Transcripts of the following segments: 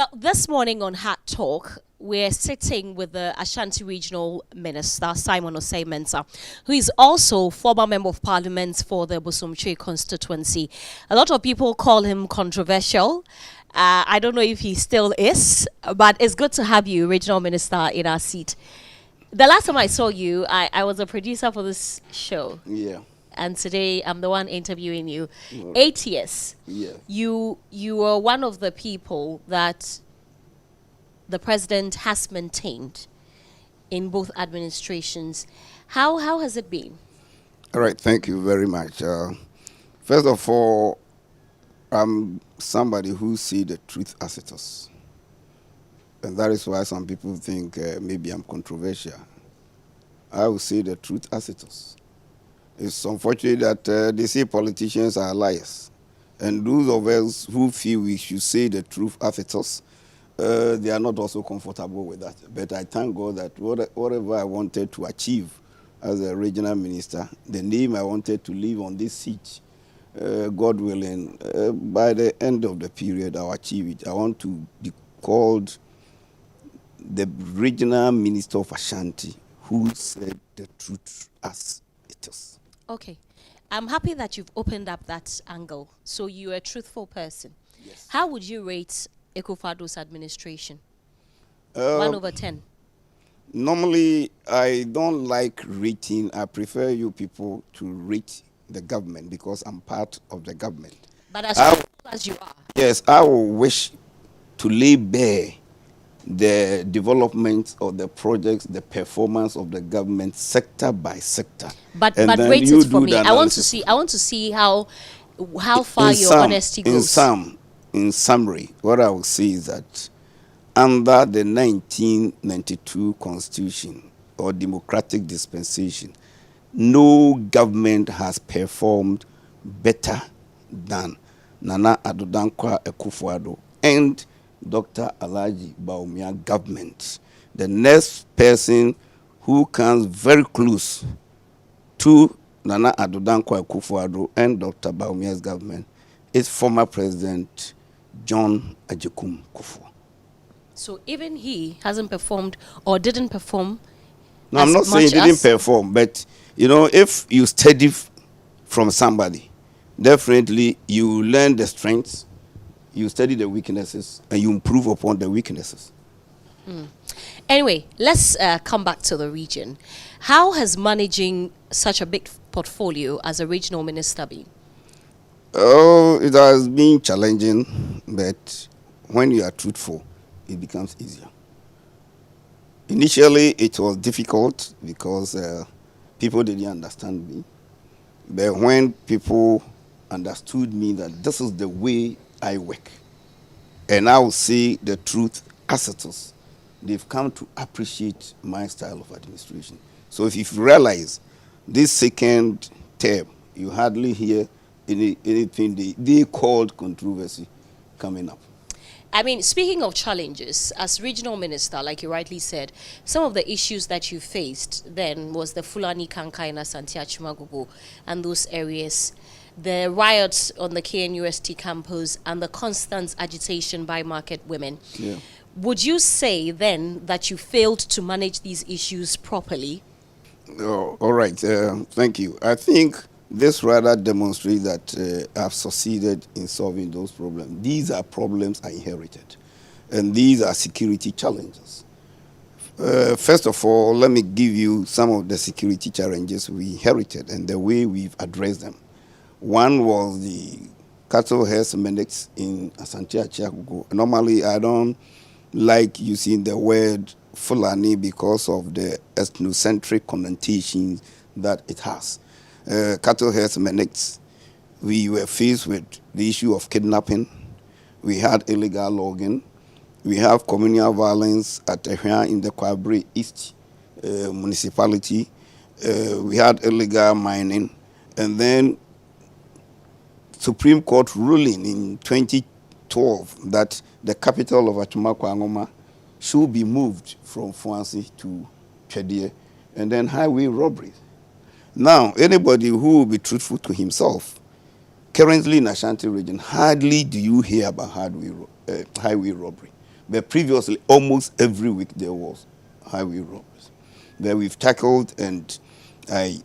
Well, this morning on Hat Talk, we're sitting with the Ashanti Regional Minister, Simon Osei-Mensah, who is also former Member of Parliament for the Bosomtwe constituency. A lot of people call him controversial. I don't know if he still is, but it's good to have you, Regional Minister, in our seat. The last time I saw you, I was a producer for this show. Yeah. And today I'm the one interviewing you. 8 years. Yeah. You were one of the people that the president has maintained in both administrations. How has it been? All right. Thank you very much. First of all, I'm somebody who sees the truth as it is. And that is why some people think maybe I'm controversial. I will say the truth as it is. It's unfortunate that they say politicians are liars. And those of us who feel we should say the truth as it is, they are not also comfortable with that. But I thank God that whatever I wanted to achieve as a regional minister, the name I wanted to leave on this seat, God willing, by the end of the period, I'll achieve it. I want to be called the regional minister of Ashanti who said the truth as it is. Okay. I'm happy that you've opened up that angle. So you're a truthful person. Yes. How would you rate Ekufuado's administration? 1 over 10. Normally, I don't like rating. I prefer you people to rate the government because I'm part of the government. But as truthful as you are. Yes, I will wish to lay bare the development of the projects, the performance of the government sector by sector. But rate it for me. I want to see how far your honesty goes. In summary, what I will say is that under the 1992 Constitution or democratic dispensation, no government has performed better than Nana Addo Dankwa Akufo-Addo and Dr. Alhaji Bawumia government. The next person who comes very close to Nana Addo Dankwa Akufo-Addo and Dr. Bawumia's government is former President GHOne Kufuor. So even he hasn't performed or didn't perform. No, I'm not saying he didn't perform, but you know, if you study from somebody, definitely you learn the strengths, you study the weaknesses, and you improve upon the weaknesses. Anyway, let's come back to the region. How has managing such a big portfolio as a regional minister been? Oh, it has been challenging, but when you are truthful, it becomes easier. Initially, it was difficult because people didn't understand me. But when people understood me that this is the way I work, and I will say the truth as it is, they've come to appreciate my style of administration. So if you realize this second term, you hardly hear anything they called controversy coming up. I mean, speaking of challenges, as regional minister, like you rightly said, some of the issues that you faced then was the Fulani Kankai and Asante Achimagogo and those areas, the riots on the KNUST campus, and the constant agitation by market women. Yeah. Would you say then that you failed to manage these issues properly? Oh, all right. Thank you. I think this rather demonstrates that I've succeeded in solving those problems. These are problems I inherited, and these are security challenges. First of all, let me give you some of the security challenges we inherited and the way we've addressed them. One was the cattle herdsmen in Ashanti Region. Normally, I don't like using the word Fulani because of the ethnocentric connotations that it has. Cattle herdsmen, we were faced with the issue of kidnapping. We had illegal logging. We have communal violence at Tehran in the Kwabre East municipality. We had illegal mining. And then Supreme Court ruling in 2012 that the capital of Atumakwa should be moved from Fuansi to Chedie, and then highway robberies. Now, anybody who will be truthful to himself, currently in Ashanti region, hardly do you hear about highway robbery. But previously, almost every week there was highway robberies that we've tackled, and I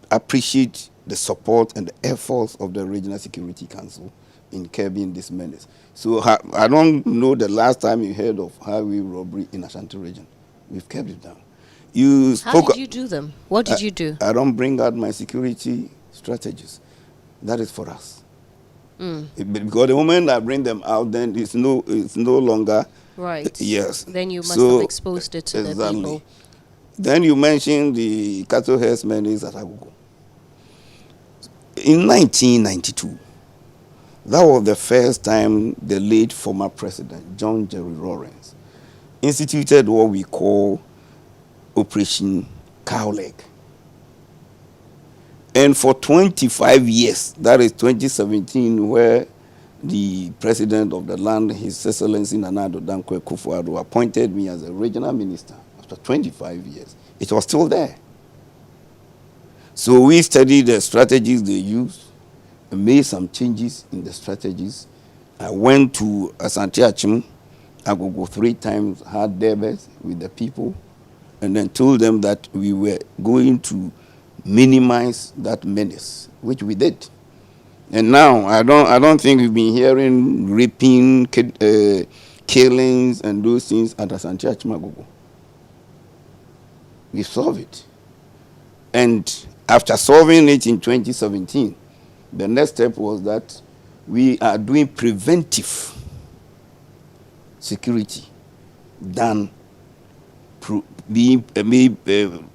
appreciate the support and the efforts of the Regional Security Council in curbing this menace. So I don't know the last time you heard of highway robbery in Ashanti Region. We've kept it down. How did you do them? What did you do? I don't bring out my security strategies. That is for us. Because the moment I bring them out, then it's no longer right. Yes. Then you must have exposed it to the people. Then you mentioned the cattle herdsmen at Agogo. In 1992, that was the first time the late former president, John Jerry Rawlings, instituted what we call Operation Cowleg. And for 25 years, that is 2017, where the president of the land, His Excellency Nana Addo Dankwa Akufo-Addo, appointed me as a regional minister after 25 years, it was still there. So we studied the strategies they used and made some changes in the strategies. I went to Asante Achim, Agogo 3 times, had debates with the people, and then told them that we were going to minimize that menace, which we did. And now I don't think we've been hearing raping, killings, and those things at Asante Achim Agogo. We solved it. And after solving it in 2017, the next step was that we are doing preventive security than being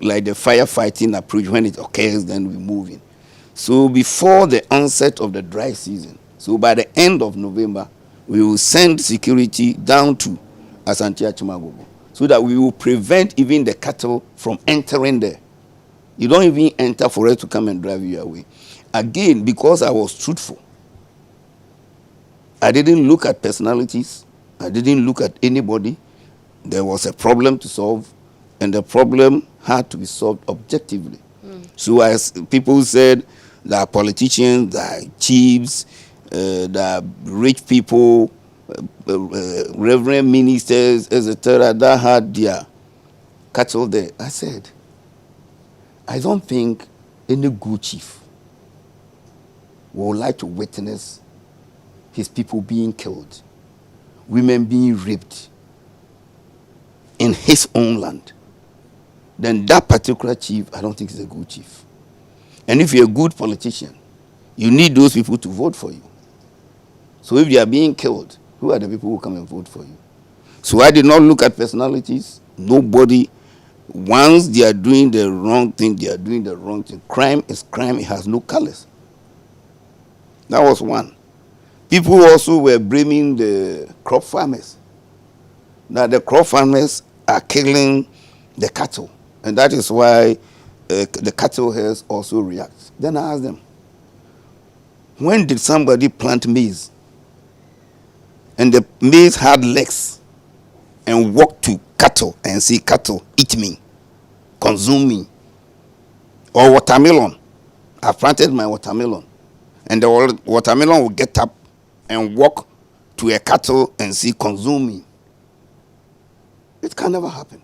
like the firefighting approach. When it occurs, then we move in. So before the onset of the dry season, so by the end of November, we will send security down to Asante Achim Agogo so that we will prevent even the cattle from entering there. You don't even enter for us to come and drive you away. Again, because I was truthful, I didn't look at personalities. I didn't look at anybody. There was a problem to solve, and the problem had to be solved objectively. So as people said, there are politicians, there are chiefs, there are rich people, reverend ministers, etc., that had their cattle there. I said, I don't think any good chief would like to witness his people being killed, women being raped in his own land. Then that particular chief, I don't think is a good chief. And if you're a good politician, you need those people to vote for you. So if they are being killed, who are the people who come and vote for you? So I did not look at personalities. Nobody. Once they are doing the wrong thing, they are doing the wrong thing. Crime is crime. It has no colors. That was one. People also were blaming the crop farmers. Now the crop farmers are killing the cattle. And that is why the cattle herds also react. Then I asked them, when did somebody plant maize and the maize had legs and walk to cattle and see cattle eat me, consume me? Or watermelon. I planted my watermelon and the watermelon will get up and walk to a cattle and see consume me. It can never happen.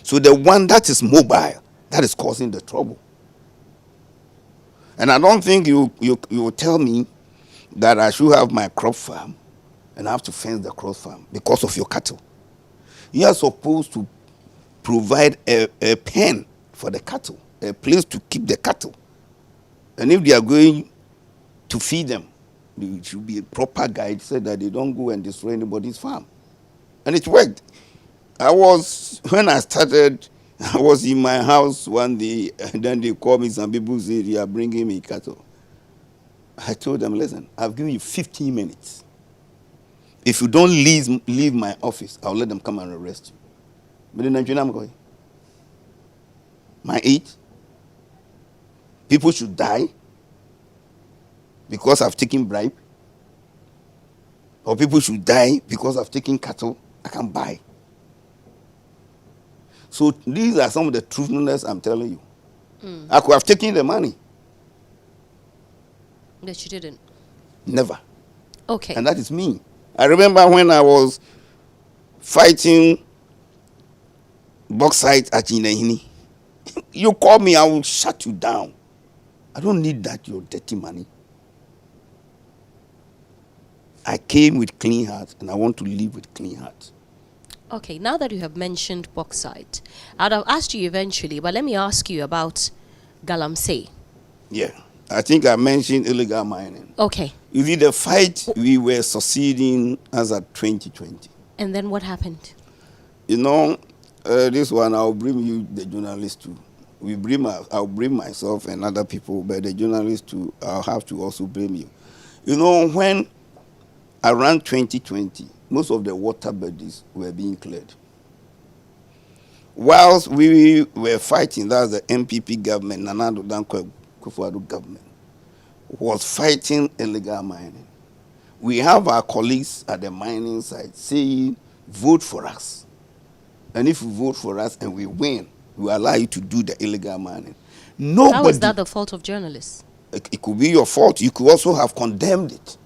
So the one that is mobile, that is causing the trouble. And I don't think you will tell me that I should have my crop farm and I have to fence the crop farm because of your cattle. You are supposed to provide a pen for the cattle, a place to keep the cattle. And if they are going to feed them, there should be a proper guide so that they don't go and destroy anybody's farm. And it worked. When I started, I was in my house one day, and then they called me, some people said, they are bringing me cattle. I told them, listen, I've given you 15 minutes. If you don't leave my office, I'll let them come and arrest you. But then I'm going. My age, people should die because I've taken bribe, or people should die because I've taken cattle I can buy. So these are some of the truthfulness I'm telling you. I could have taken the money. But you didn't. Never. Okay. And that is me. I remember when I was fighting bauxite at Inahini. You call me, I will shut you down. I don't need that, your dirty money. I came with clean heart, and I want to live with clean heart. Okay, now that you have mentioned bauxite, I'd have asked you eventually, but let me ask you about galamsey. Yeah, I think I mentioned illegal mining. Okay. You see, the fight we were succeeding as at 2020. And then what happened? You know, this one I'll bring you the journalists too. I'll bring myself and other people, but the journalists too, I'll have to also bring you. You know, when around 2020, most of the water bodies were being cleared. Whilst we were fighting, that's the MPP government, Nana Addo Dankwa Akufo-Addo government, was fighting illegal mining. We have our colleagues at the mining site saying, vote for us. And if you vote for us and we win, we allow you to do the illegal mining. Nobody, how is that the fault of journalists? It could be your fault. You could also have condemned it.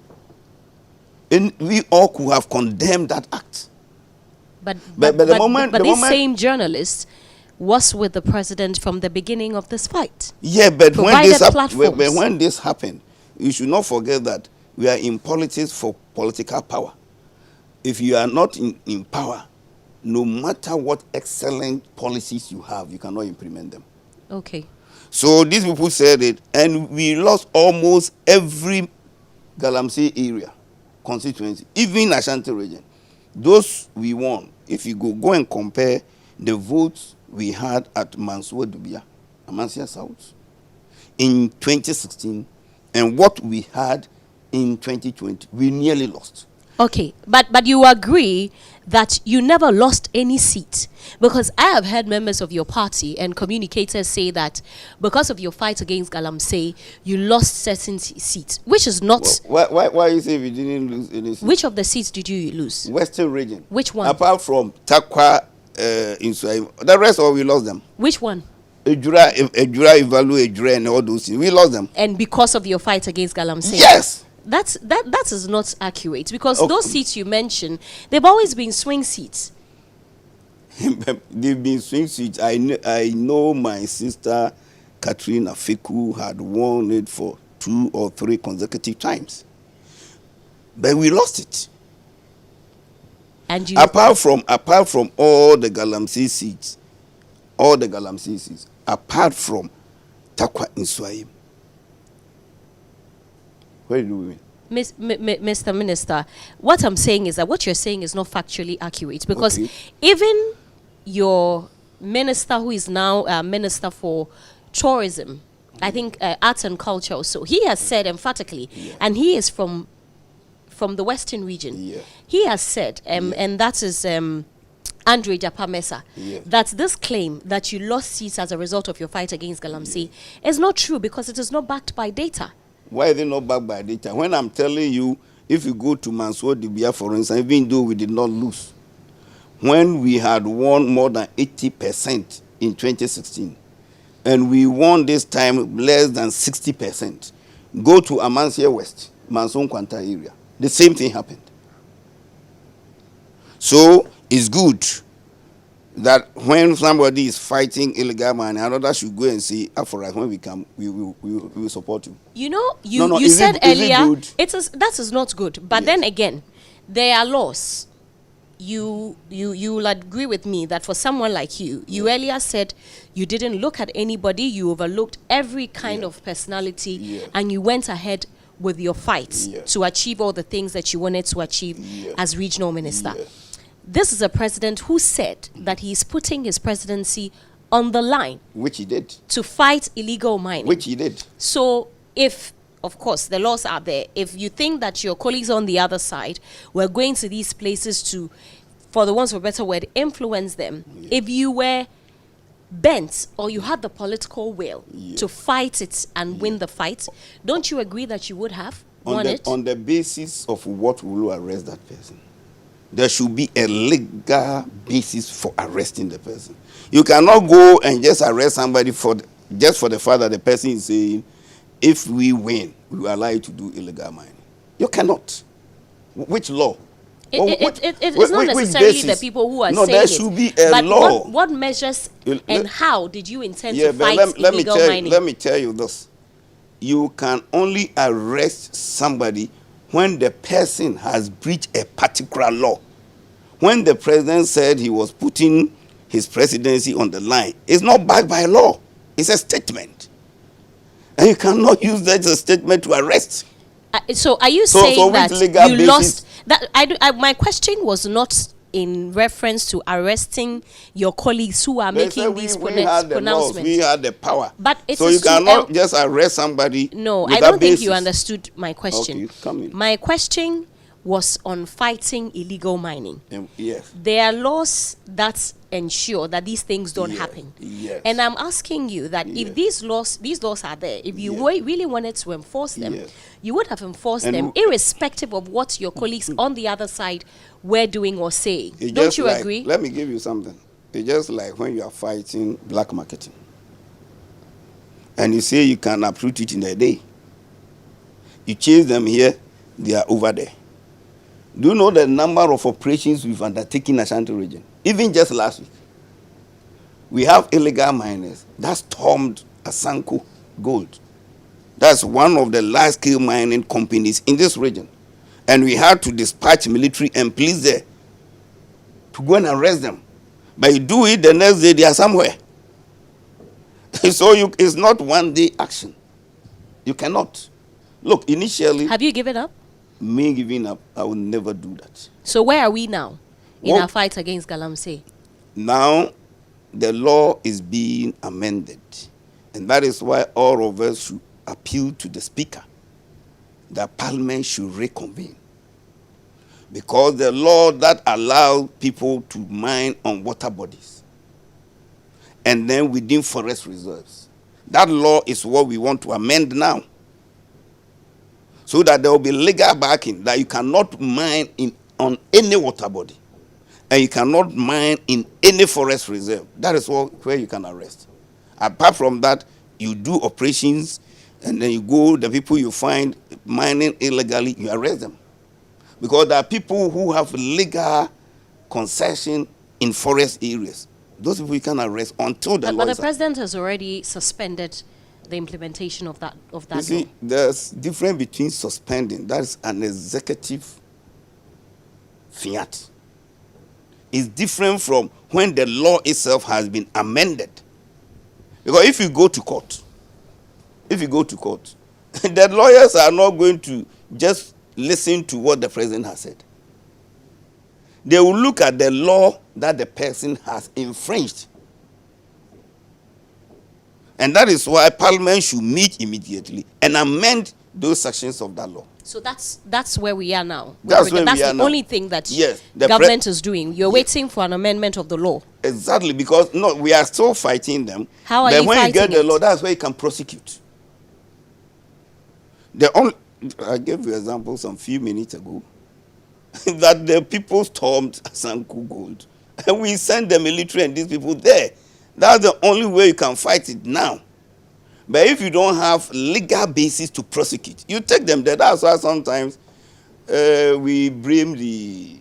And we all could have condemned that act. But the same journalist was with the president from the beginning of this fight. Yeah, but when this happened, you should not forget that we are in politics for political power. If you are not in power, no matter what excellent policies you have, you cannot implement them. Okay. So these people said it, and we lost almost every galamsey area constituency, even Ashanti Region. Those we won. If you go and compare the votes we had at Mansour Dubia, Amansia South, in 2016, and what we had in 2020, we nearly lost. Okay, but you agree that you never lost any seat, because I have heard members of your party and communicators say that because of your fight against galamsey, you lost certain seats, which is not. Well, why you say we didn't lose any seats? Which of the seats did you lose? Western Region. Which one? Apart from Takwa, Insui, the rest all we lost them. Which one? Ejura, Ivalu, Ejura, and all those things. We lost them. And because of your fight against galamsey? Yes. That is not accurate, because those seats you mentioned, they've always been swing seats. They've been swing seats. I know my sister Katrina Fiku had won it for 2 or 3 consecutive times, but we lost it. And you apart from all the galamsey seats, apart from Takwa Insui. Where do we win? Mr. Minister, what I'm saying is that what you're saying is not factually accurate, because even your minister, who is now Minister for Tourism, I think Arts and Culture, so he has said emphatically, and he is from the Western Region, he has said, and that is Andre Japamesa, that this claim that you lost seats as a result of your fight against galamsey is not true, because it is not backed by data. Why are they not backed by data? When I'm telling you, if you go to Mansour Dubia, for instance, even though we did not lose, when we had won more than 80% in 2016, and we won this time less than 60%, go to Amansia West, Mansour Kwanta area, the same thing happened. So it's good that when somebody is fighting illegal mining, another should go and say, for us, when we come, we will support you. You know, you said earlier, that is not good. But then again, there are laws. You will agree with me that for someone like you earlier said you didn't look at anybody, you overlooked every kind of personality, and you went ahead with your fight to achieve all the things that you wanted to achieve as regional minister. This is a president who said that he is putting his presidency on the line. Which he did. To fight illegal mining. Which he did. So if, of course, the laws are there, if you think that your colleagues on the other side were going to these places to, for the ones for a better word, influence them, if you were bent or you had the political will to fight it and win the fight, don't you agree that you would have won it? On the basis of what will arrest that person? There should be a legal basis for arresting the person. You cannot go and just arrest somebody just for the fact that the person is saying, if we win, we will allow you to do illegal mining. You cannot. Which law? It's not necessarily the people who are saying it. No, there should be a but law. What measures and how did you intend to fight illegal mining? Let me tell you this. You can only arrest somebody when the person has breached a particular law. When the president said he was putting his presidency on the line, it's not backed by law. It's a statement. And you cannot use that as a statement to arrest. So are you saying that you lost that? My question was not in reference to arresting your colleagues who are making these pronouncements. We had the power. But so you cannot just arrest somebody. No, I don't think you understood my question. Okay, come in. My question was on fighting illegal mining. Yes. There are laws that ensure that these things don't happen. Yes. And I'm asking you that if these laws are there, if you really wanted to enforce them, you would have enforced them irrespective of what your colleagues on the other side were doing or saying. Don't you agree? Let me give you something. It's just like when you are fighting black marketing. And you say you can uproot it in a day. You chase them here, they are over there. Do you know the number of operations we've undertaken in Ashanti Region? Even just last week. We have illegal miners that stormed Asanko Gold. That's one of the large-scale mining companies in this region. And we had to dispatch military and police there to go and arrest them. But you do it, the next day they are somewhere. So it's not one-day action. You cannot. Look, initially... Have you given up? Me giving up, I will never do that. So where are we now in our fight against galamsey? Now, the law is being amended. And that is why all of us should appeal to the Speaker that Parliament should reconvene. Because the law that allows people to mine on water bodies and then within forest reserves, that law is what we want to amend now. So that there will be legal backing that you cannot mine on any water body. And you cannot mine in any forest reserve. That is where you can arrest. Apart from that, you do operations and then you go, the people you find mining illegally, you arrest them. Because there are people who have legal concession in forest areas. Those people you can arrest until the law But the president has already suspended the implementation of that law. You see, there's difference between suspending, that's an executive fiat. It's different from when the law itself has been amended. Because if you go to court, the lawyers are not going to just listen to what the president has said. They will look at the law that the person has infringed. And that is why Parliament should meet immediately and amend those sections of that law. So that's where we are now. That's the only thing that the government is doing. You're waiting for an amendment of the law. Exactly, because we are still fighting them. How are you fighting it? But when you get the law, that's where you can prosecute. I gave you an example some few minutes ago that the people stormed Asanko Gold. And we sent the military and these people there. That's the only way you can fight it now. But if you don't have legal basis to prosecute, you take them there. That's why sometimes we blame the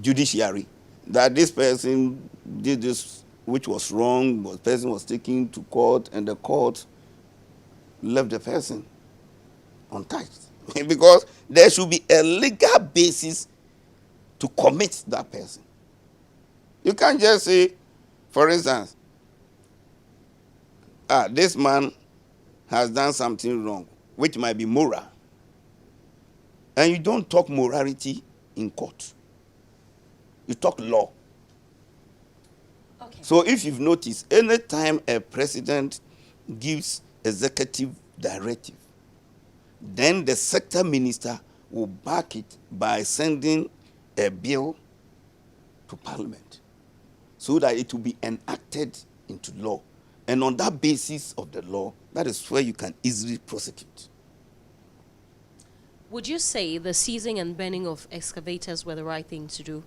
judiciary that this person did this which was wrong, the person was taken to court and the court left the person untouched. Because there should be a legal basis to commit that person. You can't just say, for instance, this man has done something wrong, which might be moral. And you don't talk morality in court. You talk law. Okay. So if you've noticed, anytime a president gives executive directive, then the sector minister will back it by sending a bill to Parliament so that it will be enacted into law. And on that basis of the law, that is where you can easily prosecute. Would you say the seizing and burning of excavators were the right thing to do?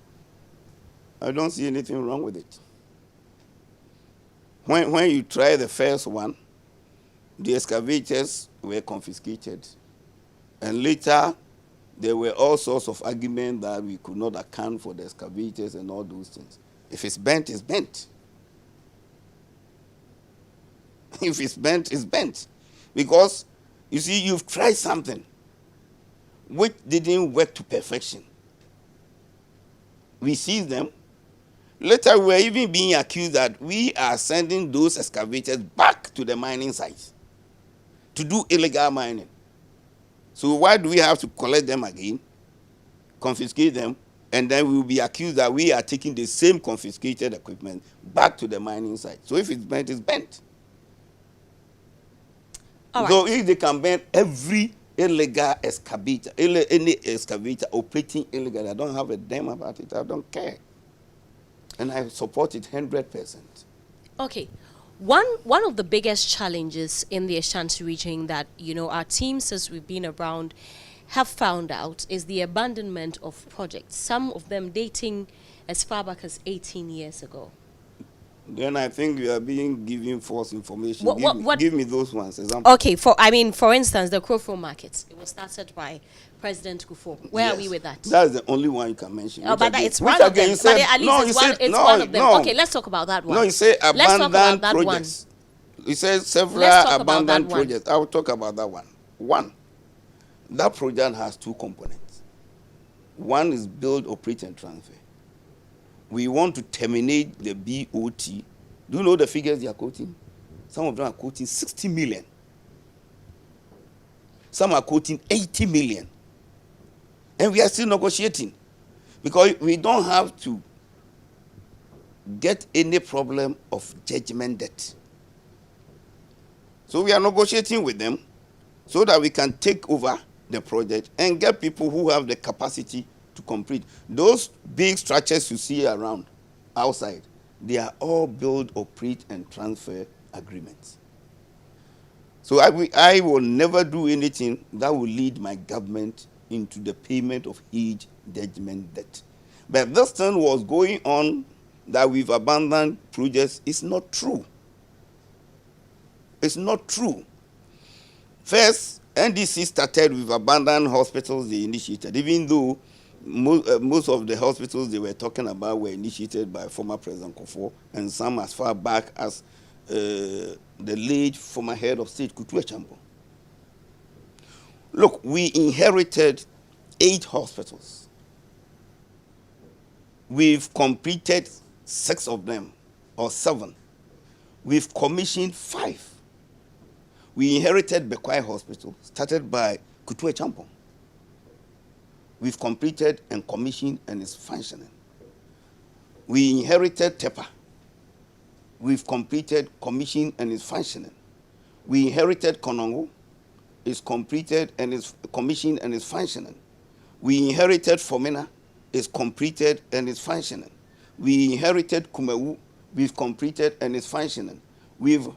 I don't see anything wrong with it. When you try the first one, the excavators were confiscated. And later, There were all sorts of arguments that we could not account for the excavators and all those things. If it's bent, it's bent. If it's bent, it's bent. Because, you see, you've tried something which didn't work to perfection. We seized them. Later, we were even being accused that we are sending those excavators back to the mining sites to do illegal mining. So why do we have to collect them again, confiscate them, and then we will be accused that we are taking the same confiscated equipment back to the mining site? So if it's bent, it's bent. So if they can ban every illegal excavator, any excavator operating illegally, I don't have a damn about it. I don't care. And I support it 100%. Okay. One of the biggest challenges in the Ashanti region that, our teams, as we've been around, have found out is the abandonment of projects, some of them dating as far back as 18 years ago. Then I think you are being given false information. Give me those ones. Example. Okay, for instance, the Krofro market. It was started by President Kufo. Where are we with that? That's the only one you can mention. Oh, but it's one of them. But at least it's one of them. No. Okay, let's talk about that one. No, you say abandoned projects. You said several abandoned projects. I will talk about that one. One, that project has two components. One is build, operate, and transfer. We want to terminate the BOT. Do you know the figures they are quoting? Some of them are quoting 60 million. Some are quoting 80 million. And we are still negotiating because we don't have to get any problem of judgment debt. So we are negotiating with them so that we can take over the project and get people who have the capacity to complete. Those big structures you see around outside, they are all build, operate, and transfer agreements. So I will never do anything that will lead my government into the payment of huge judgment debt. But this thing was going on that we've abandoned projects. It's not true. It's not true. First, NDC started with abandoned hospitals they initiated, even though most of the hospitals they were talking about were initiated by former President Kufo, and some as far back as the late former head of state, Kutu Echampo. Look, we inherited 8 hospitals. We've completed 6 of them, or 7. We've commissioned 5. We inherited Bekwai Hospital, started by Kutu Echampo. We've completed and commissioned and is functioning. We inherited Tepa. We've completed, commissioned, and is functioning. We inherited Konongo. Is completed and is commissioned and is functioning. We inherited Fomena. Is completed and is functioning. We inherited Kumewu. We've completed and is functioning. We've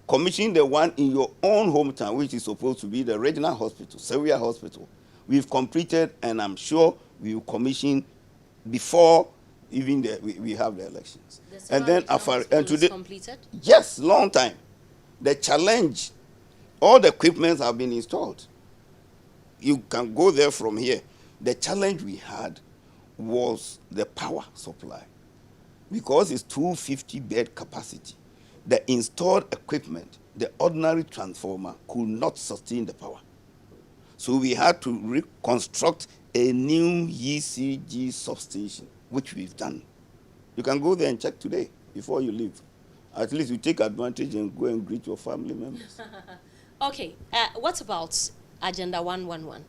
commissioned the one in your own hometown, which is supposed to be the regional hospital, Serwaa Hospital. We've completed, and I'm sure we will commission before even we have the elections. And then today, completed? Yes, long time. The challenge, all the equipment have been installed. You can go there from here. The challenge we had was the power supply, because it's 250 bed capacity. The installed equipment, the ordinary transformer, could not sustain the power. So we had to reconstruct a new ECG substation, which we've done. You can go there and check today before you leave. At least you take advantage and go and greet your family members. Okay. What about Agenda 111?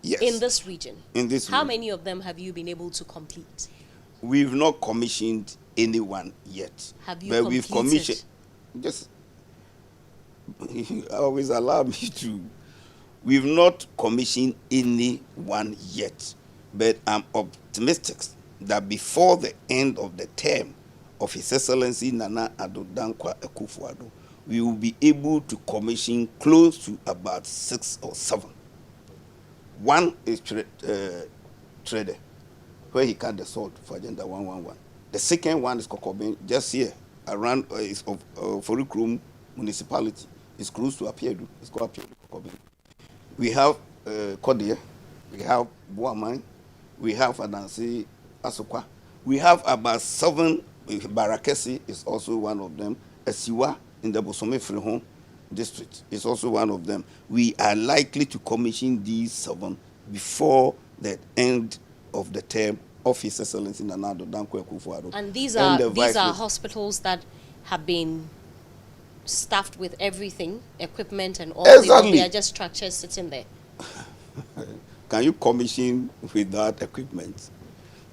Yes. In this region? In this How region. many of them have you been able to complete? We've not commissioned anyone yet. Have you but completed? We've commissioned. Just always allow me to. We've not commissioned anyone yet, but I'm optimistic that before the end of the term of His Excellency Nana Addo Dankwa Akufo-Addo, we will be able to commission close to about 6 or 7. One is Trader, where he cut the salt for Agenda 111. The second one is Kokobin, just here, around is of Forikrum municipality. It's close to Apiedu. It's called Apiedu Kokobin. We have Kodia, we have Bawumia, we have Adansi Asokwa, we have about 7. Barakesi is also one of them. Esiwa in the Bosome Frihon district is also one of them. We are likely to commission these 7 before the end of the term of His Excellency Nana Addo Dankwa Akufo-Addo. And these are hospitals that have been staffed with everything, equipment and all. Exactly. They are just structures sitting there. Can you commission without equipment?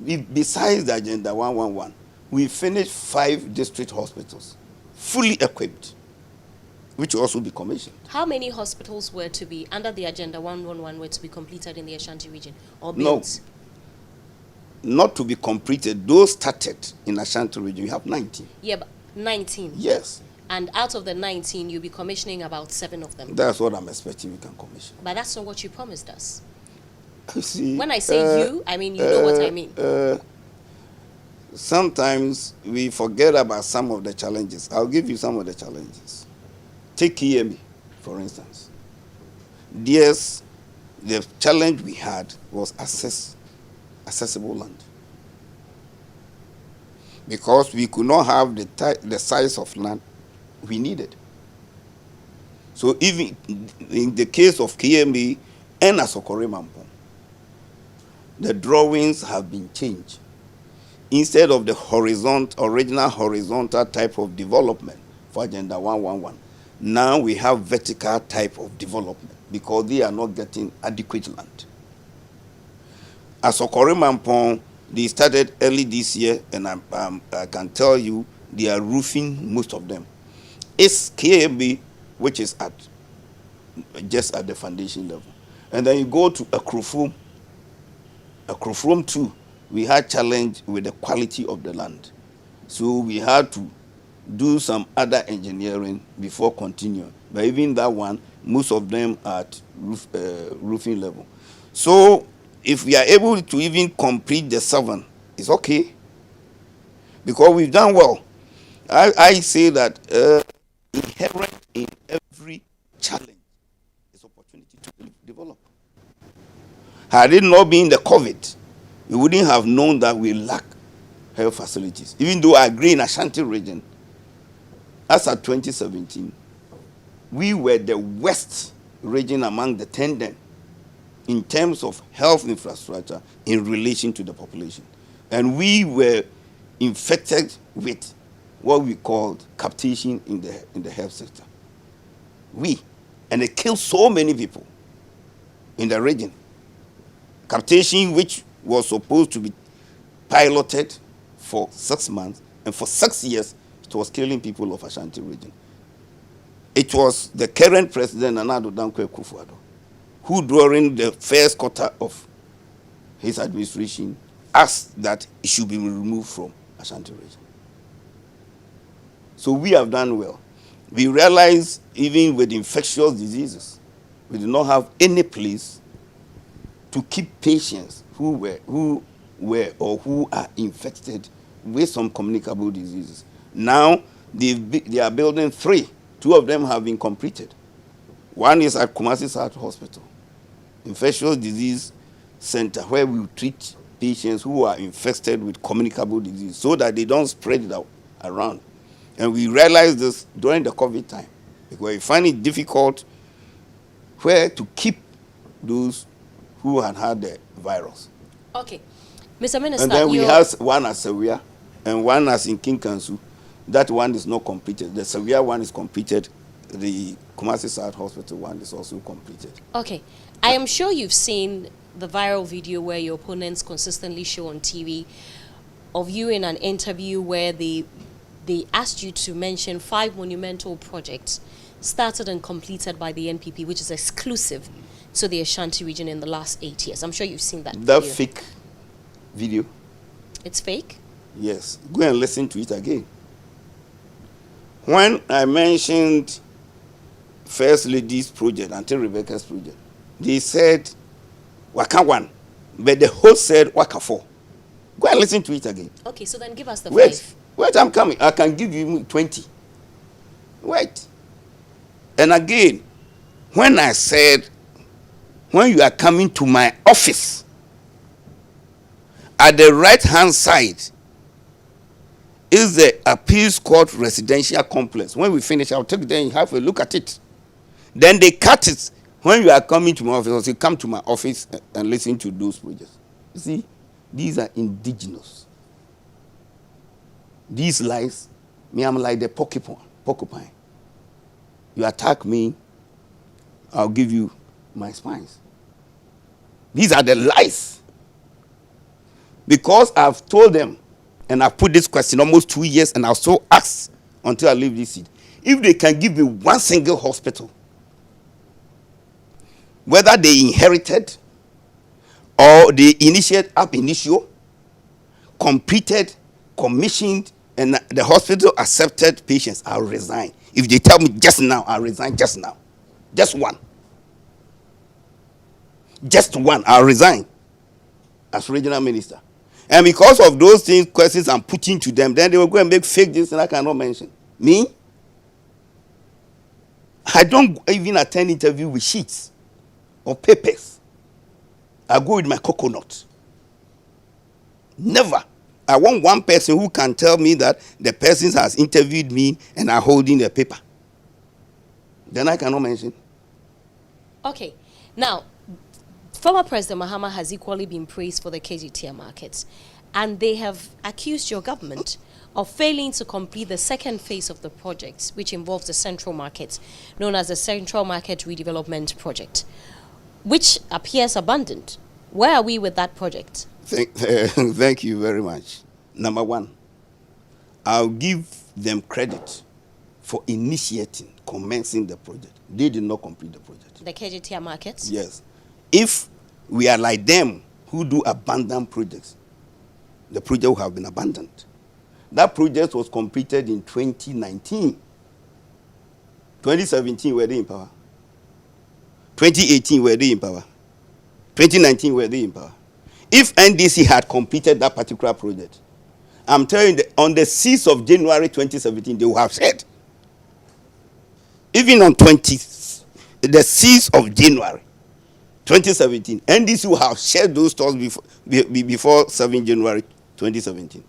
Besides the Agenda 111, we finished 5 district hospitals, fully equipped, which will also be commissioned. How many hospitals were to be, under the Agenda 111, were to be completed in the Ashanti region or built? No, not to be completed. Those started in Ashanti region, you have 19. Yeah, but 19? Yes. And out of the 19, you'll be commissioning about 7 of them. That's what I'm expecting we can commission. But that's not what you promised us. You see, when I say you, I mean you know what I mean. Sometimes we forget about some of the challenges. I'll give you some of the challenges. Take KME, for instance. Yes, the challenge we had was accessible land. Because we could not have the size of land we needed. So even in the case of KME and Asokore-Mampong, the drawings have been changed. Instead of the original horizontal type of development for Agenda 111, now we have vertical type of development because they are not getting adequate land. Asokore-Mampong, they started early this year, and I can tell you they are roofing most of them. It's KMB, which is just at the foundation level. And then you go to Akrofrom. Akrofrom too, we had challenge with the quality of the land. So we had to do some other engineering before continuing. But even that one, most of them are at roofing level. So if we are able to even complete the 7, it's okay. Because we've done well. I say that inherent in every challenge is opportunity to develop. Had it not been the COVID, we wouldn't have known that we lack health facilities. Even though I agree in Ashanti region, as at 2017, we were the worst region among the 10 then in terms of health infrastructure in relation to the population. And we were infected with what we called captation in the health sector. And it killed so many people in the region. Captation, which was supposed to be piloted for 6 months, and for 6 years, it was killing people of Ashanti region. It was the current president, Nana Addo Dankwa Akufo-Addo, who during the first quarter of his administration asked that it should be removed from Ashanti region. So we have done well. We realize even with infectious diseases, we do not have any place to keep patients who are infected with some communicable diseases. Now they are building 3. 2 of them have been completed. One is at Kumasi South Hospital, infectious disease center, where we treat patients who are infected with communicable disease so that they don't spread it out around. And we realized this during the COVID time, because we find it difficult where to keep those who had the virus. Okay. Mr. Minister, and then we have one at Serwaa and one as in Kinkansu. That one is not completed. The Serwaa one is completed. The Kumasi South Hospital one is also completed. Okay. I am sure you've seen the viral video where your opponents consistently show on TV of you in an interview where they asked you to mention 5 monumental projects started and completed by the NPP, which is exclusive to the Ashanti region in the last 8 years. I'm sure you've seen that video. That fake video. It's fake? Yes. Go and listen to it again. When I mentioned First Lady's project, Auntie Rebecca's project, they said Waka 1, but the host said Waka 4. Go and listen to it again. Okay, so then give us the 5. Wait, I'm coming. I can give you 20. Wait. And again, when I said when you are coming to my office, at the right hand side is the appeals court residential complex. When we finish, I'll take them and have a look at it. Then they cut it. When you are coming to my office, you come to my office and listen to those projects. You see, these are indigenous. These lies, me, I'm like the porcupine. You attack me, I'll give you my spines. These are the lies. Because I've told them, and I've put this question almost 2 years, and I'll still ask until I leave this seat. If they can give me one single hospital, whether they inherited or they initiated ab initio, completed, commissioned, and the hospital accepted patients, I'll resign. If they tell me just now, I'll resign just now. Just one. Just one, I'll resign as regional minister. And because of those things, questions I'm putting to them, then they will go and make fake this and I cannot mention. Me? I don't even attend interview with sheets or papers. I go with my coconut. Never. I want one person who can tell me that the person has interviewed me and are holding the paper. Then I cannot mention. Okay. Now, former President Mahama has equally been praised for the KGTR markets, and they have accused your government of failing to complete the second phase of the project, which involves the central market, known as the Central Market Redevelopment Project, which appears abandoned. Where are we with that project? Thank you very much. Number one, I'll give them credit for initiating, commencing the project. They did not complete the project. The KGTR markets? Yes. If we are like them who do abandon projects, the project will have been abandoned. That project was completed in 2019. 2017, were they in power? 2018, were they in power? 2019, were they in power? If NDC had completed that particular project, I'm telling you, on the 6th of January 2017, they would have said, even on the 6th of January 2017, NDC will have shared those stores before 7 January 2017.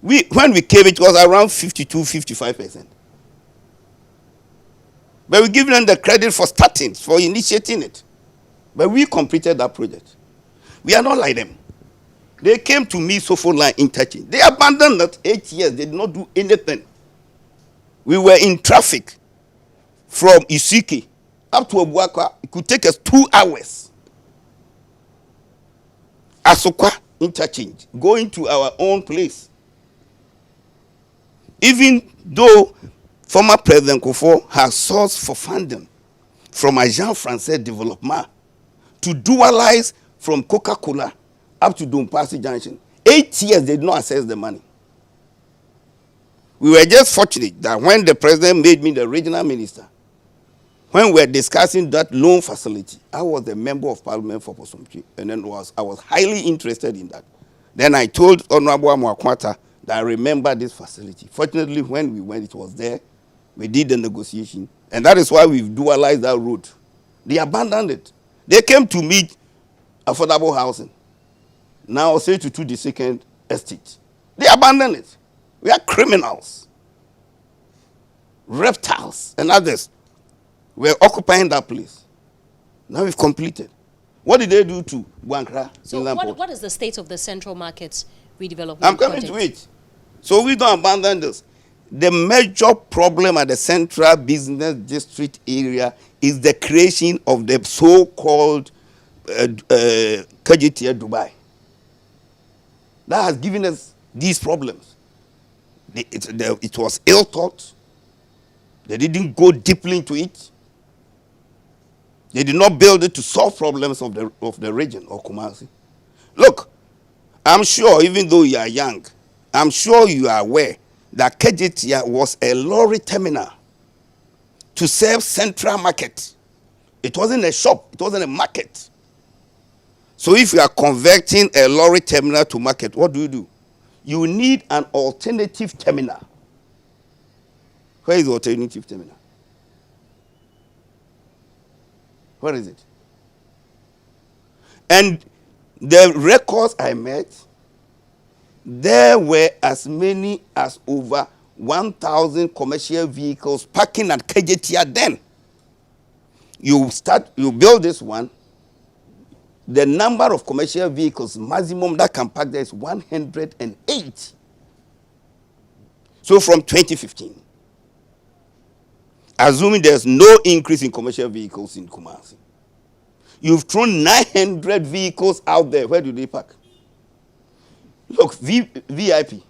When we came, it was around 52-55%. But we give them the credit for starting, for initiating it. But we completed that project. We are not like them. They came to me, Sofo line interchange. They abandoned that 8 years. They did not do anything. We were in traffic from Isiki up to Obuakwa. It could take us 2 hours. Asokwa interchange, going to our own place. Even though former President Kufuor has sourced for funding from Agence Française Développement to dualize from Coca-Cola up to Dompasi Junction. 8 years they did not access the money. We were just fortunate that when the president made me the regional minister, when we were discussing that loan facility, I was the member of parliament for Bosomtwi, and then I was highly interested in that. Then I told Honorable Amwakwata that I remember this facility. Fortunately, when we went, it was there. We did the negotiation, and that is why we've dualized that road. They abandoned it. They came to meet affordable housing. Now say to the second estate. They abandoned it. We are criminals. Reptiles and others were occupying that place. Now we've completed. What did they do to Guankra? So what is the state of the Central Market Redevelopment I'm coming project? to it. So we don't abandon this. The major problem at the Central Business District area is the creation of the so-called KGTR Dubai. That has given us these problems. It was ill thought. They didn't go deeply into it. They did not build it to solve problems of the region or Kumasi. Look, I'm sure, even though you are young, I'm sure you are aware that KGTR was a lorry terminal to serve Central Market. It wasn't a shop. It wasn't a market. So if you are converting a lorry terminal to market, what do? You need an alternative terminal. Where is the alternative terminal? Where is it? And the records I met, there were as many as over 1,000 commercial vehicles parking at KJTR then. You build this one, the number of commercial vehicles maximum that can park there is 108. So from 2015, assuming there's no increase in commercial vehicles in Kumasi, you've thrown 900 vehicles out there. Where do they park? Look, VIP,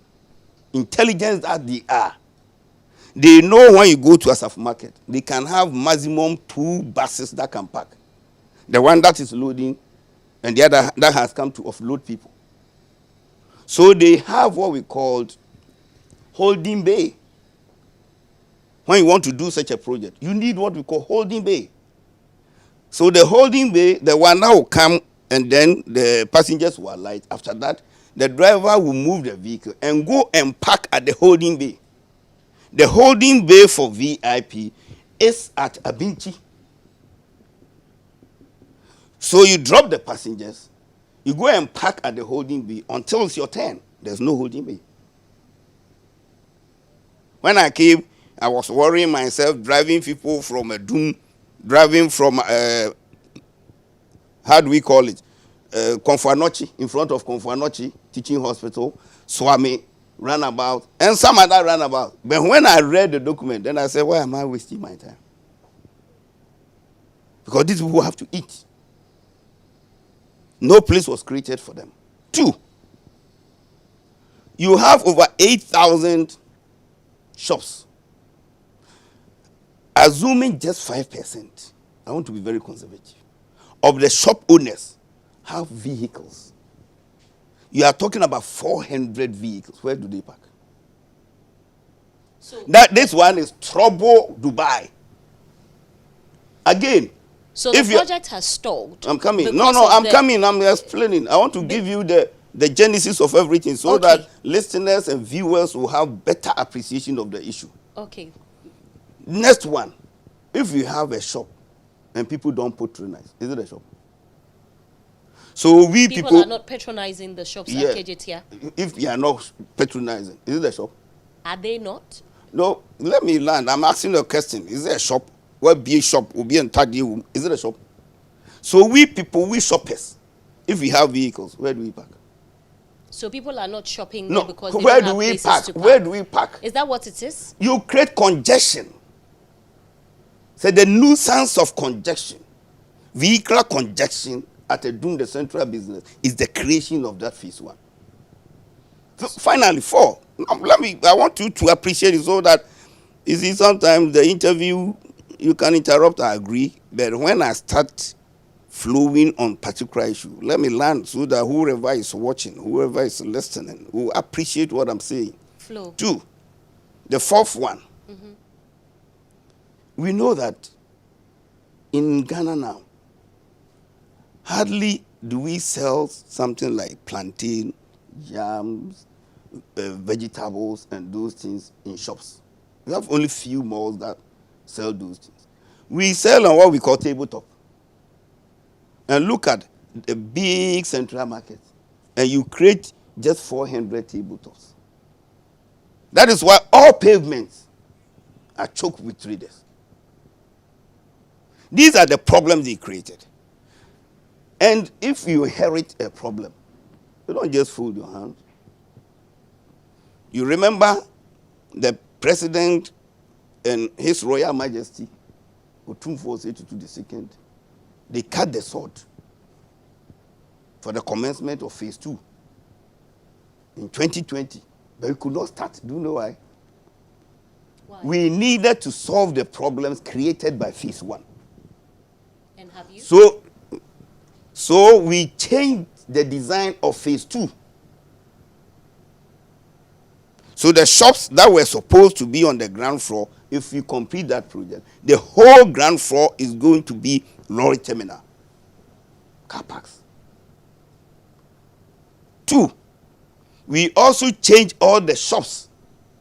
intelligence that they are, they know when you go to Asaf Market, they can have maximum 2 buses that can park. The one that is loading and the other that has come to offload people. So they have what we called holding bay. When you want to do such a project, you need what we call holding bay. So the holding bay, the one that will come and then the passengers will alight. After that, the driver will move the vehicle and go and park at the holding bay. The holding bay for VIP is at Abinchi. So you drop the passengers, you go and park at the holding bay until it's your turn. There's no holding bay. When I came, I was worrying myself, driving people from Adum, driving from, how do we call it? Konfanochi, in front of Konfanochi Teaching Hospital, Swami, runabout, and some other runabout. But when I read the document, then I said, why am I wasting my time? Because these people have to eat. No place was created for them. 2, you have over 8,000 shops. Assuming just 5%, I want to be very conservative, of the shop owners have vehicles. You are talking about 400 vehicles. Where do they park? So This one is trouble Dubai. Again, so the project has stalled. I'm coming. I'm coming. I'm explaining. I want to give you the genesis of everything so that listeners and viewers will have better appreciation of the issue. Okay. Next one, if you have a shop and people don't patronize, is it a shop? So people are not patronizing the shops at KJTR. If you are not patronizing, is it a shop? Are they not? No, let me land. I'm asking a question. Is it a shop? What be a shop? Will be in Tadi? Is it a shop? So we shoppers, if we have vehicles, where do we park? So people are not shopping No, there because they where don't do have we places park? to park. Where do we park? Is that what it is? You create congestion. So the nuisance of congestion, vehicular congestion at the central business is the creation of that phase 1. So finally, 4. I want you to appreciate it so that you see sometimes the interview you can interrupt, I agree, but when I start flowing on particular issue, let me land so that whoever is watching, whoever is listening will appreciate what I'm saying. Flow. 2, the 4th one. We know that in Ghana now, hardly do we sell something like plantain, yams, vegetables, and those things in shops. We have only few malls that sell those things. We sell on what we call tabletop. And look at the big central market, and you create just 400 tabletops. That is why all pavements are choked with traders. These are the problems they created. And if you inherit a problem, you don't just fold your hands. You remember the president and His Royal Majesty, Otumfuo Osei-Tutu II, they cut the sword for the commencement of phase 2 in 2020, but we could not start. Do you know why? Why? We needed to solve the problems created by phase 1. And have you? So we changed the design of phase 2. So the shops that were supposed to be on the ground floor, if we complete that project, the whole ground floor is going to be lorry terminal, car parks. 2, we also changed all the shops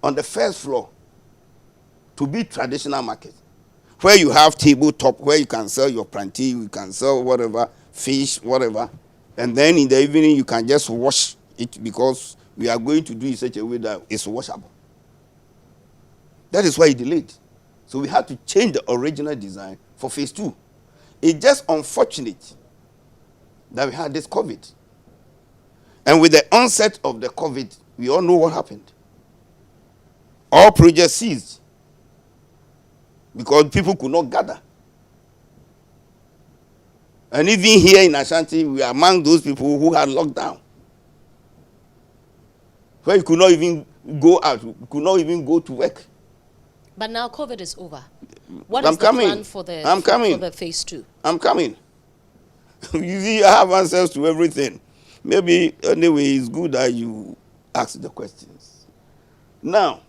on the first floor to be traditional market, where you have tabletop, where you can sell your plantain, you can sell whatever, fish, whatever. And then in the evening, you can just wash it because we are going to do it in such a way that it's washable. That is why it delayed. So we had to change the original design for phase 2. It's just unfortunate that we had this COVID. And with the onset of the COVID, we all know what happened. All projects ceased because people could not gather. And even here in Ashanti, we are among those people who had lockdown. Where you could not even go out, you could not even go to work. But now COVID is over. What is the plan for the phase 2? I'm coming. You see, I have answers to everything. Maybe, anyway, it's good that you ask the questions. Now,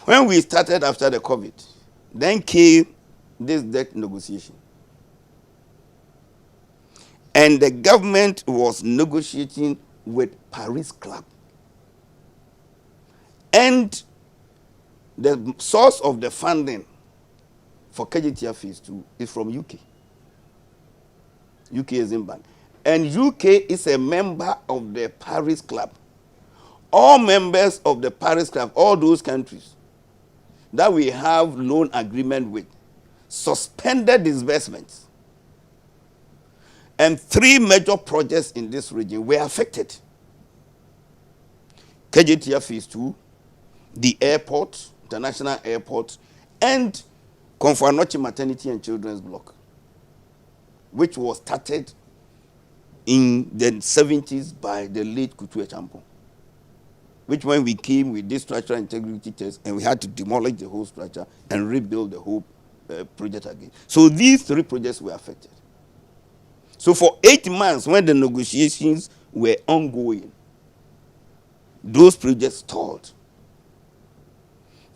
when we started after the COVID, then came this debt negotiation. And the government was negotiating with Paris Club. And the source of the funding for KGTR phase 2 is from UK. UK is in bank. And UK is a member of the Paris Club. All members of the Paris Club, all those countries that we have loan agreement with, suspended disbursements. And 3 major projects in this region were affected. KGTR phase 2, the airport, international airport, and Komfo-Anokye Maternity and Children's Block, which was started in the 70s by the late Kutu Echampo, which when we came with this structural integrity test and we had to demolish the whole structure and rebuild the whole project again. So these 3 projects were affected. So for 8 months when the negotiations were ongoing, those projects stalled.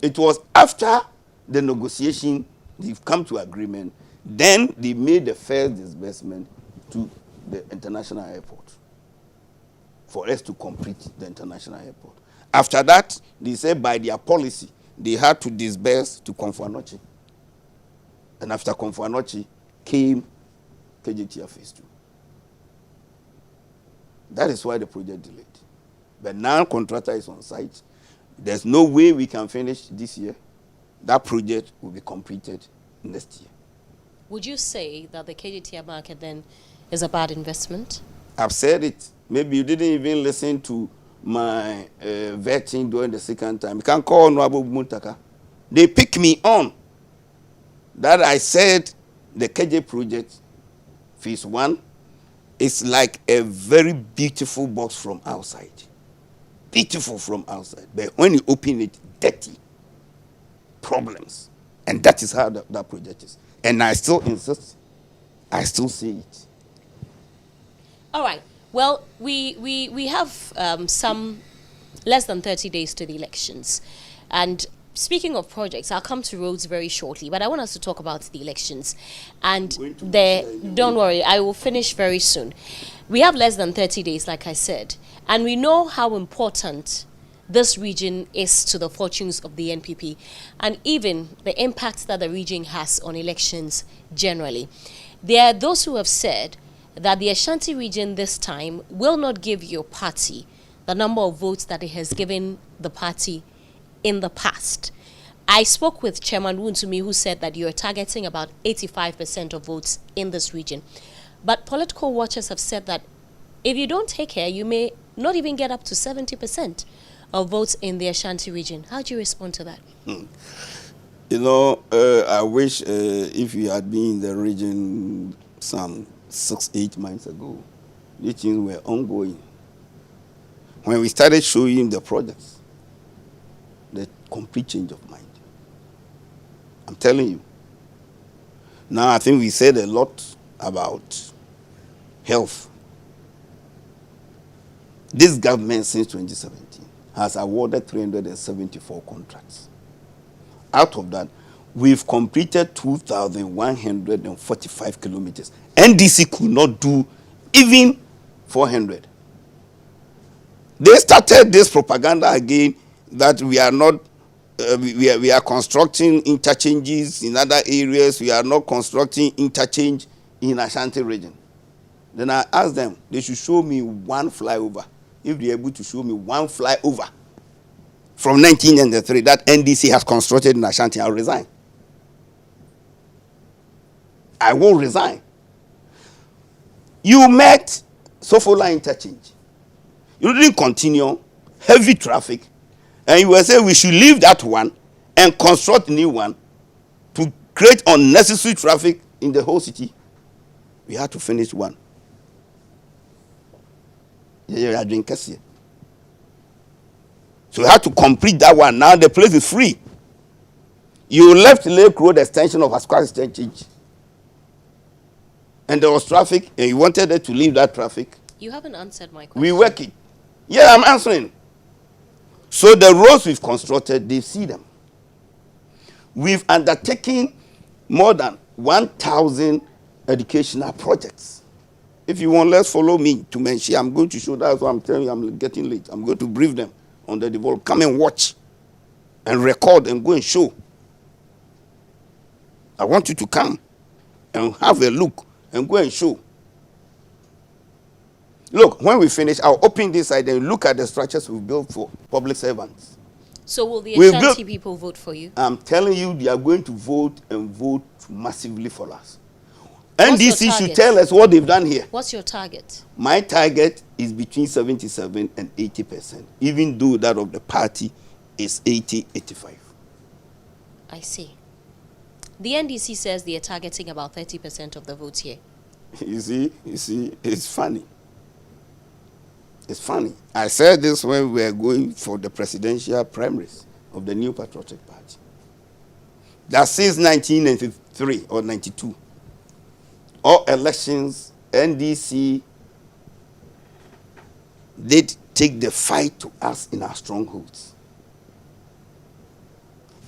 It was after the negotiation, they've come to agreement, then they made the first disbursement to the international airport for us to complete the international airport. After that, they said by their policy, they had to disburse to Komfo-Anokye. And after Komfo-Anokye came KGTR phase 2. That is why the project delayed. But now contractor is on site. There's no way we can finish this year. That project will be completed next year. Would you say that the KGTR market then is a bad investment? I've said it. Maybe you didn't even listen to my vetting during the second time. You can call Nwabo Muntaka. They picked me on that I said the KJ project, phase 1, is like a very beautiful box from outside. Beautiful from outside. But when you open it, dirty. Problems. And that is how that project is. And I still insist. I still see it. All right. Well, we have some less than 30 days to the elections. And speaking of projects, I'll come to roads very shortly, but I want us to talk about the elections. And don't worry, I will finish very soon. We have less than 30 days, like I said, and we know how important this region is to the fortunes of the NPP and even the impact that the region has on elections generally. There are those who have said that the Ashanti region this time will not give your party the number of votes that it has given the party in the past. I spoke with Chairman Wuntumi, who said that you're targeting about 85% of votes in this region. But political watchers have said that if you don't take care, you may not even get up to 70% of votes in the Ashanti region. How do you respond to that? You know, I wish if you had been in the region some 6-8 months ago, these things were ongoing. When we started showing the projects, the complete change of mind. I'm telling you. Now I think we said a lot about health. This government since 2017 has awarded 374 contracts. Out of that, we've completed 2,145 kilometers. NDC could not do even 400. They started this propaganda again that we are not, we are constructing interchanges in other areas. We are not constructing interchange in Ashanti region. Then I asked them, they should show me one flyover. If they're able to show me one flyover from 1993 that NDC has constructed in Ashanti, I'll resign. I will resign. You met Sofola interchange. You didn't continue, heavy traffic, and you were saying we should leave that one and construct a new one to create unnecessary traffic in the whole city. We had to finish one. So we had to complete that one. Now the place is free. You left Lake Road extension of Asquas Exchange, and there was traffic, and you wanted them to leave that traffic. You haven't answered my question. We work it. Yeah, I'm answering. So the roads we've constructed, they see them. We've undertaken more than 1,000 educational projects. If you want, let's follow me to mention. I'm going to show. That's why I'm telling you I'm getting late. I'm going to brief them on the development. Come and watch and record and go and show. I want you to come and have a look and go and show. Look, when we finish, I'll open this side and look at the structures we've built for public servants. So will the Ashanti people vote for you? I'm telling you, they are going to vote and vote massively for us. NDC should tell us what they've done here. What's your target? My target is between 77 and 80%, even though that of the party is 80, 85. I see. The NDC says they are targeting about 30% of the votes here. You see, it's funny. It's funny. I said this when we were going for the presidential primaries of the New Patriotic Party. That since 1993 or 92, all elections, NDC did take the fight to us in our strongholds.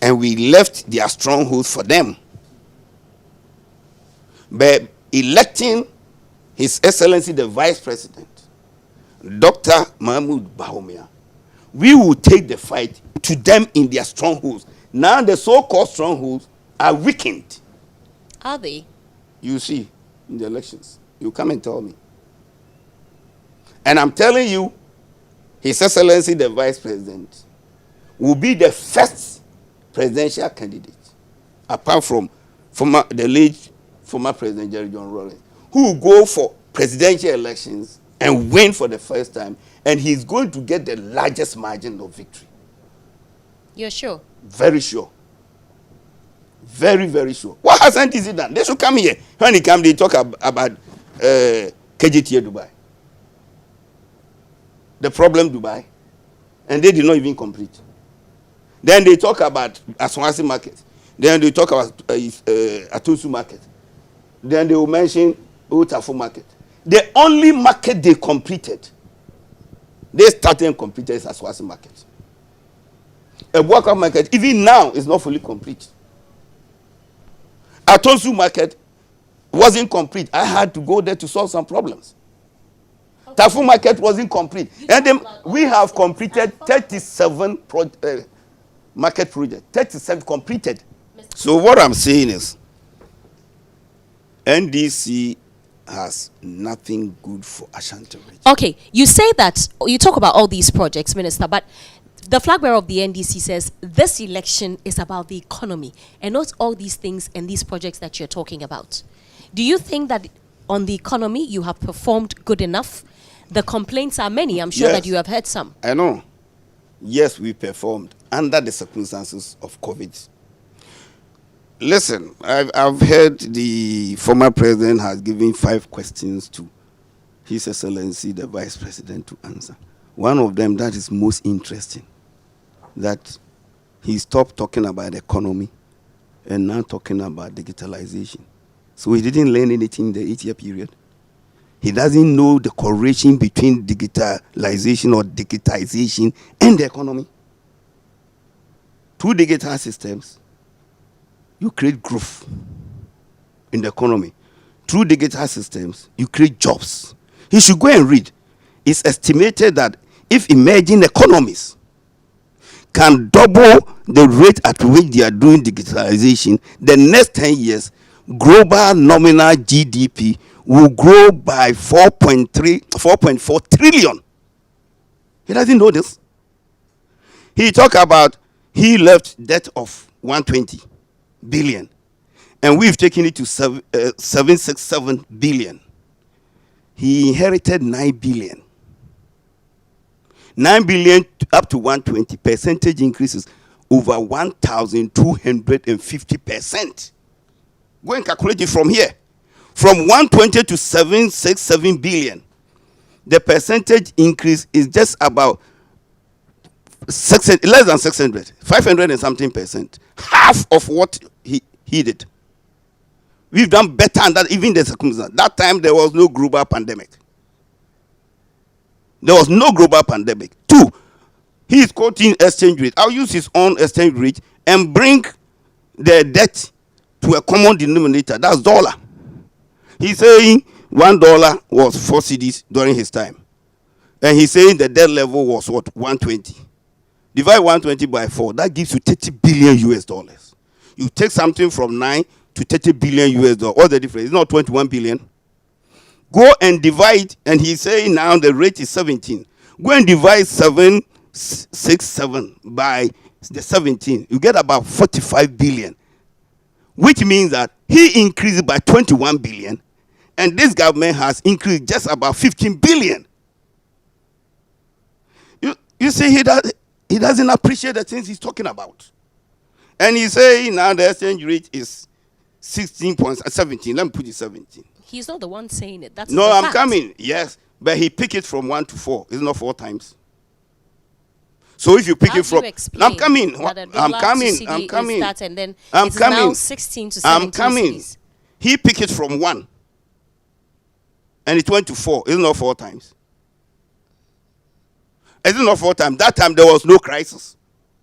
And we left their strongholds for them. But electing His Excellency the Vice President, Dr. Mahmoud Bawumia, we will take the fight to them in their strongholds. Now the so-called strongholds are weakened. Are they? You see, in the elections. You come and tell me. And I'm telling you, His Excellency the Vice President will be the first presidential candidate, apart from the late former President GHOne Rawlings, who will go for presidential elections and win for the first time, and he's going to get the largest margin of victory. You're sure? Very sure. Very, very sure. What has NDC done? They should come here. When they come, they talk about KGTA Dubai. The problem Dubai. And they did not even complete. Then they talk about Aswansi market. Then they talk about Atusu market. Then they will mention Utafu market. The only market they completed, they started and completed is Aswansi market. A Buaka market, even now, is not fully complete. Atusu market wasn't complete. I had to go there to solve some problems. Okay. Tafu market wasn't complete. And then we have completed 37 market projects. 37 completed. So what I'm saying is, NDC has nothing good for Ashanti Region. Okay, you say that, you talk about all these projects, Minister, but the flag bearer of the NDC says this election is about the economy and not all these things and these projects that you're talking about. Do you think that on the economy you have performed good enough? The complaints are many. I'm sure that you have heard some. I know. Yes, we performed under the circumstances of COVID. Listen, I've heard the former president has given 5 questions to His Excellency the Vice President to answer. One of them that is most interesting, that he stopped talking about the economy and now talking about digitalization. So he didn't learn anything in the 8-year period. He doesn't know the correlation between digitalization or digitization and the economy. Through digital systems, you create growth in the economy. Through digital systems, you create jobs. He should go and read. It's estimated that if emerging economies can double the rate at which they are doing digitalization, the next 10 years, global nominal GDP will grow by 4.4 trillion. He doesn't know this. He talked about he left debt of 120 billion, and we've taken it to 767 billion. He inherited 9 billion. 9 billion up to 120, percentage increases over 1,250%. Go and calculate it from here. From 120 to 767 billion, the percentage increase is just about less than 600, 500 and something percent. Half of what he did. We've done better than that, even the circumstance. That time there was no global pandemic. There was no global pandemic. 2, he is quoting exchange rate. I'll use his own exchange rate and bring the debt to a common denominator. That's dollar. He's saying $1 was 4 cedis during his time. And he's saying the debt level was what? 120. Divide 120 by 4. That gives you 30 billion US dollars. You take something from 9 to 30 billion US dollars. What's the difference? It's not 21 billion. Go and divide, and he's saying now the rate is 17. Go and divide 767 by the 17. You get about 45 billion, which means that he increased by 21 billion, and this government has increased just about 15 billion. You see, he doesn't appreciate the things he's talking about. And he's saying now the exchange rate is 16.17. Let me put it 17. He's not the one saying it. That's no, I'm fact. coming. Yes, but he picked it from 1 to 4. It's not 4 times. So if you pick How it from, I'm coming. I'm coming. That, and then I'm it's coming. now 16 to 17 I'm coming. cities. He picked it from 1, and it went to 4. It's not 4 times. It's not 4 times. That time there was no crisis.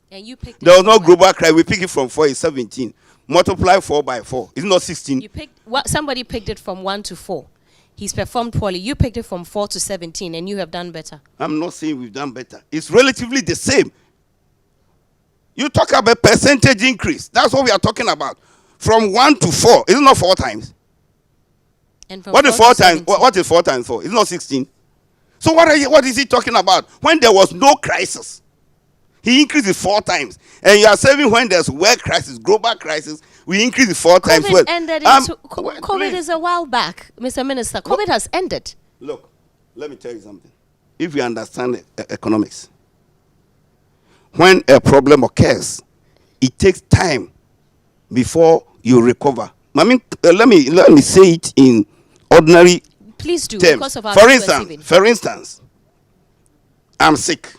And you picked. There was no global crisis. We pick it from 4. It's 17. Multiply 4 by 4. It's not 16. You picked. Somebody picked it from 1 to 4. He's performed poorly. You picked it from 4 to 17, and you have done better. I'm not saying we've done better. It's relatively the same. You talk about percentage increase. That's what we are talking about. From 1 to 4. It's not 4 times. And from What is 4 times? What is 4 times 4? It's not 16. So what is he talking about? When there was no crisis, he increased it 4 times. And you are saying when there's world crisis, global crisis, we increase it 4 times. COVID ended. COVID is a while back, Mr. Minister. COVID has ended. Look, let me tell you something. If you understand economics, when a problem occurs, it takes time before you recover. I mean, let me say it in ordinary Please do, terms. because of our For instance, I'm sick.